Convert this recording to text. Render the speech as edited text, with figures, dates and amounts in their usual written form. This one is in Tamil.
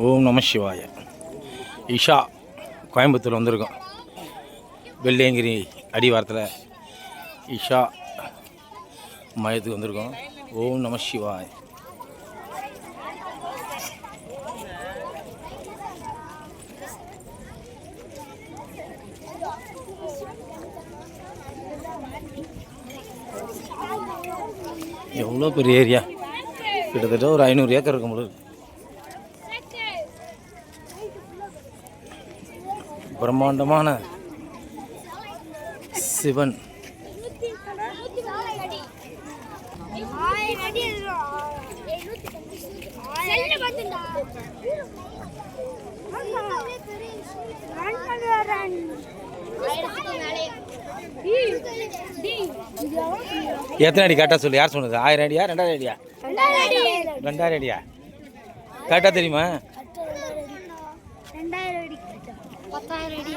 ஓம் நம சிவாய. இஷா கோயம்புத்தூர் வந்திருக்கோம். வெள்ளையங்கிரி அடிவாரத்தில் இஷா மையத்துக்கு வந்திருக்கோம். ஓம் நம சிவாய. எவ்வளோ பெரிய ஏரியா, கிட்டத்தட்ட ஒரு 500 ஏக்கர் இருக்கும் போது. பிரம்மாண்டமான சிவன். எத்தனை அடி கரெக்டாக சொல்லு, யார் சொன்னது? 1000 அடியா 2000 அடியா? 2000 அடியா கரெக்டாக தெரியுமா? 2000 அடி 10,000 அடி.